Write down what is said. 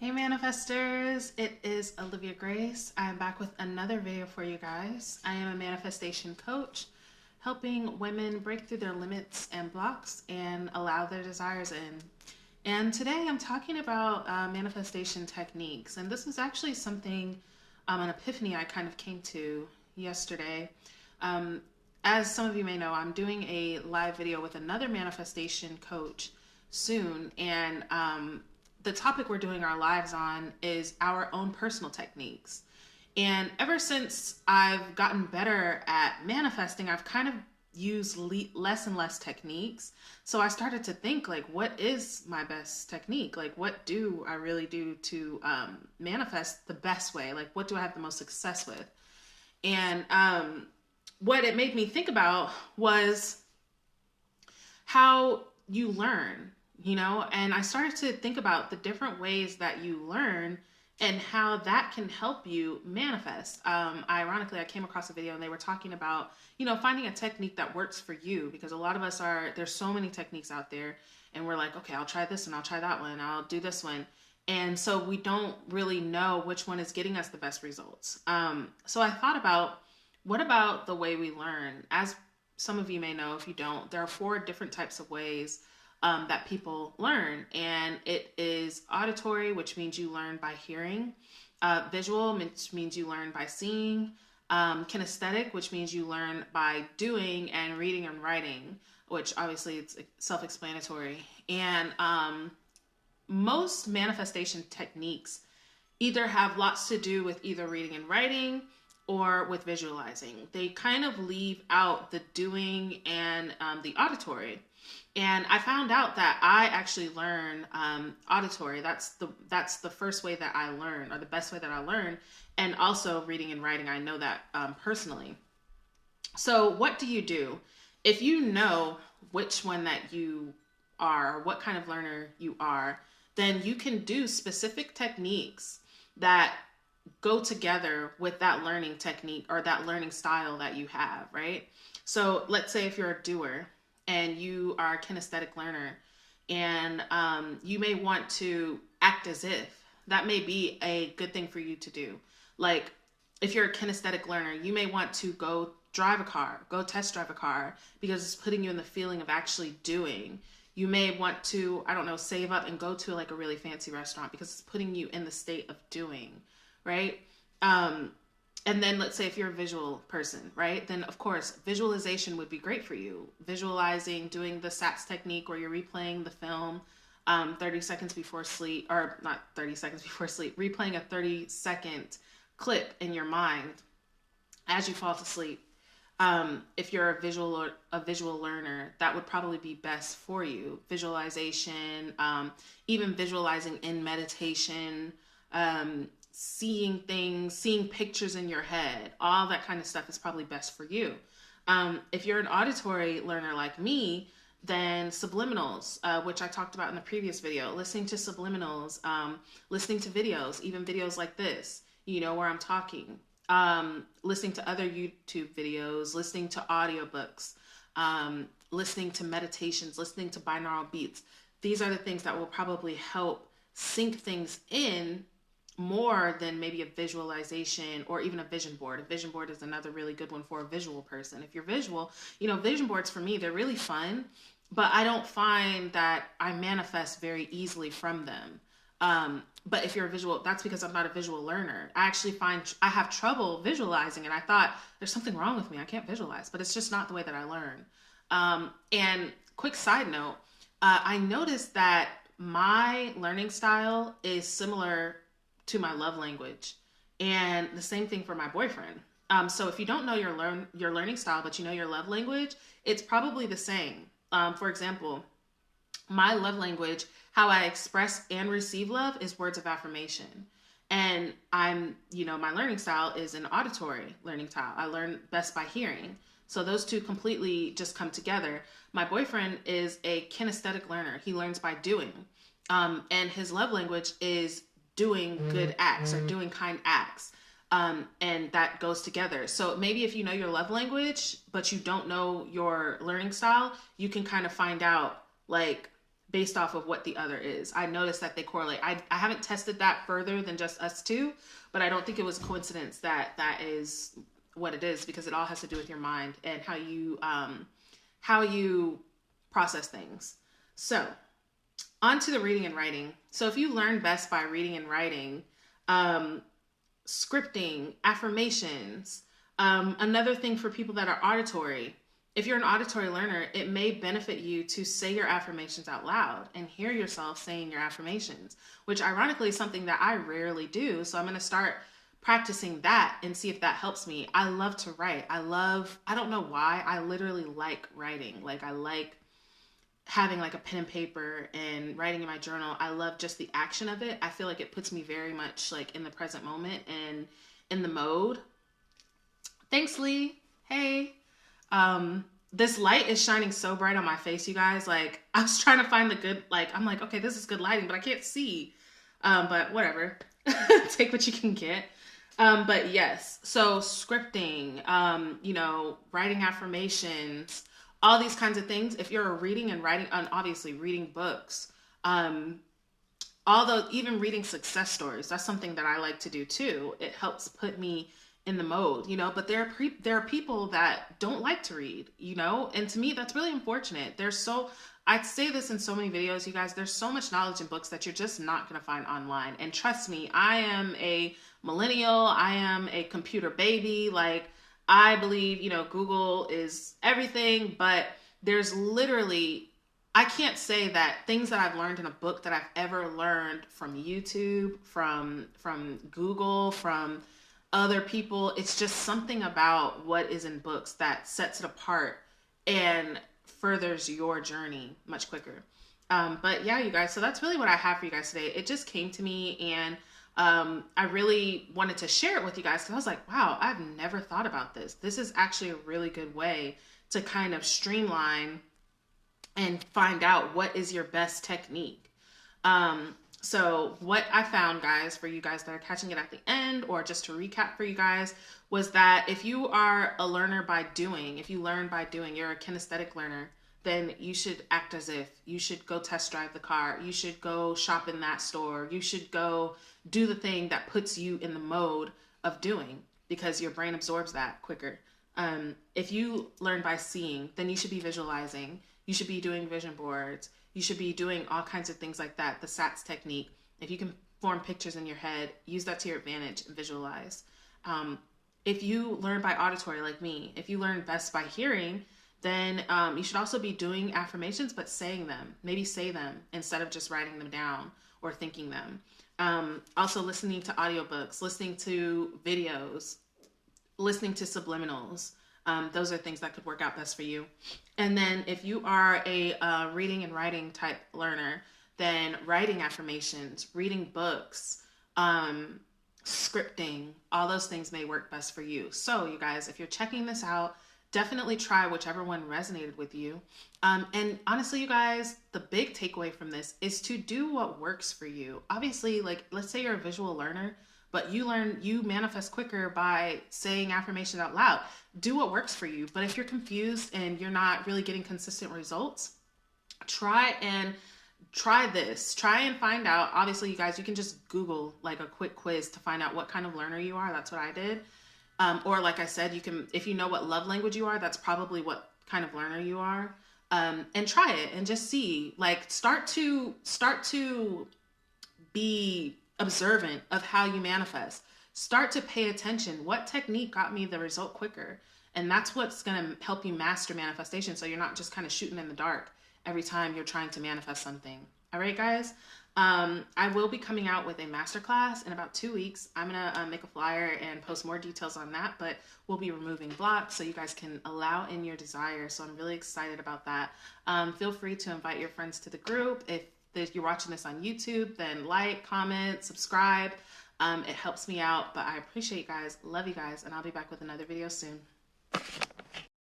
Hey manifestors, it is Olivia Grace. I'm back with another video for you guys. I am a manifestation coach helping women break through their limits and blocks and allow their desires in. And today I'm talking about manifestation techniques. And this is actually something, an epiphany I kind of came to yesterday. Um, as some of you may know, I'm doing a live video with another manifestation coach soon. And the topic we're doing our lives on is our own personal techniques. And ever since I've gotten better at manifesting, I've kind of used less and less techniques. So I started to think, like, what is my best technique? Like, what do I really do to manifest the best way? Like, what do I have the most success with? And what it made me think about was how you learn, and I started to think about the different ways that you learn and how that can help you manifest. Ironically, I came across a video and they were talking about, finding a technique that works for you, because a lot of us there's so many techniques out there and we're like, okay, I'll try this and I'll try that one, I'll do this one. And so we don't really know which one is getting us the best results. So I thought about, what about the way we learn? As some of you may know, if you don't, there are 4 different types of ways that people learn. And it is auditory, which means you learn by hearing, visual, which means you learn by seeing, kinesthetic, which means you learn by doing, and reading and writing, which obviously it's self-explanatory. And most manifestation techniques either have lots to do with either reading and writing or with visualizing. They kind of leave out the doing and the auditory. And I found out that I actually learn auditory. That's the first way that I learn, or the best way that I learn. And also reading and writing, I know that personally. So what do you do? If you know which one that you are, what kind of learner you are, then you can do specific techniques that go together with that learning technique or that learning style that you have, right? So let's say if you're a doer and you are a kinesthetic learner, and you may want to act as if. That may be a good thing for you to do. Like, if you're a kinesthetic learner, you may want to go drive a car, go test drive a car, because it's putting you in the feeling of actually doing. You may want to, I don't know, save up and go to like a really fancy restaurant because it's putting you in the state of doing, right? And then let's say if you're a visual person, right? Then of course, visualization would be great for you. Visualizing, doing the SATS technique where you're replaying the film 30 seconds before sleep, or not 30 seconds before sleep, replaying a 30-second clip in your mind as you fall to sleep. If you're a visual learner, that would probably be best for you. Visualization, even visualizing in meditation, seeing things, seeing pictures in your head, all that kind of stuff is probably best for you. If you're an auditory learner like me, then subliminals, which I talked about in the previous video, listening to subliminals, listening to videos, even videos like this, where I'm talking, listening to other YouTube videos, listening to audiobooks, listening to meditations, listening to binaural beats. These are the things that will probably help sink things in more than maybe a visualization or even a vision board. A vision board is another really good one for a visual person. If you're visual, vision boards for me, they're really fun, but I don't find that I manifest very easily from them. But if you're a visual, that's because I'm not a visual learner. I actually find I have trouble visualizing, and I thought there's something wrong with me. I can't visualize, but it's just not the way that I learn. And quick side note, I noticed that my learning style is similar to my love language, and the same thing for my boyfriend. So if you don't know your learning style, but you know your love language, it's probably the same. For example, my love language, how I express and receive love, is words of affirmation. And my learning style is an auditory learning style. I learn best by hearing. So those two completely just come together. My boyfriend is a kinesthetic learner. He learns by doing. And his love language is doing good acts or doing kind acts. And that goes together. So maybe if you know your love language, but you don't know your learning style, you can kind of find out, like, based off of what the other is. I noticed that they correlate. I haven't tested that further than just us two, but I don't think it was coincidence that that is what it is, because it all has to do with your mind and how you process things. So on to the reading and writing. So if you learn best by reading and writing, scripting, affirmations, another thing for people that are auditory, if you're an auditory learner, it may benefit you to say your affirmations out loud and hear yourself saying your affirmations, which ironically is something that I rarely do. So I'm going to start practicing that and see if that helps me. I love to write. I don't know why, I literally like writing. Like, I like having like a pen and paper and writing in my journal. I love just the action of it. I feel like it puts me very much like in the present moment and in the mode. Thanks, Lee. Hey. This light is shining so bright on my face, you guys. Like, I was trying to find the good, like, I'm like, okay, this is good lighting, but I can't see. But whatever. Take what you can get. But yes, so scripting, writing affirmations, all these kinds of things. If you're reading and writing, and obviously reading books, although even reading success stories, that's something that I like to do too. It helps put me in the mode, but there are people that don't like to read, and to me, that's really unfortunate. I say this in so many videos, you guys, there's so much knowledge in books that you're just not going to find online. And trust me, I am a millennial. I am a computer baby. Like, I believe, Google is everything, but there's literally, I can't say that things that I've learned in a book that I've ever learned from YouTube, from Google, from other people. It's just something about what is in books that sets it apart and furthers your journey much quicker. But yeah, you guys, so that's really what I have for you guys today. It just came to me, and I really wanted to share it with you guys because I was like, wow, I've never thought about this. This is actually a really good way to kind of streamline and find out what is your best technique. So what I found, guys, for you guys that are catching it at the end, or just to recap for you guys, was that if you are a learner by doing, if you learn by doing, you're a kinesthetic learner, then you should act as if. You should go test drive the car. You should go shop in that store. You should go do the thing that puts you in the mode of doing, because your brain absorbs that quicker. If you learn by seeing, then you should be visualizing. You should be doing vision boards. You should be doing all kinds of things like that. The SATS technique. If you can form pictures in your head, use that to your advantage and visualize. If you learn by auditory like me, if you learn best by hearing, then you should also be doing affirmations, but saying them. Maybe say them instead of just writing them down or thinking them. Also listening to audiobooks, listening to videos, listening to subliminals. Those are things that could work out best for you. And then if you are a reading and writing type learner, then writing affirmations, reading books, scripting, all those things may work best for you. So you guys, if you're checking this out, definitely try whichever one resonated with you. And honestly, you guys, the big takeaway from this is to do what works for you. Obviously, like, let's say you're a visual learner, but you manifest quicker by saying affirmations out loud. Do what works for you. But if you're confused and you're not really getting consistent results, try this. Try and find out. Obviously, you guys, you can just Google like a quick quiz to find out what kind of learner you are. That's what I did. Or like I said, you can, if you know what love language you are, that's probably what kind of learner you are. And try it and just see, like, start to be observant of how you manifest. Start to pay attention. What technique got me the result quicker? And that's what's going to help you master manifestation. So you're not just kind of shooting in the dark every time you're trying to manifest something. All right, guys. I will be coming out with a masterclass in about 2 weeks. I'm going to make a flyer and post more details on that, but we'll be removing blocks so you guys can allow in your desire. So I'm really excited about that. Feel free to invite your friends to the group. If you're watching this on YouTube, then like, comment, subscribe. It helps me out, but I appreciate you guys. Love you guys, and I'll be back with another video soon.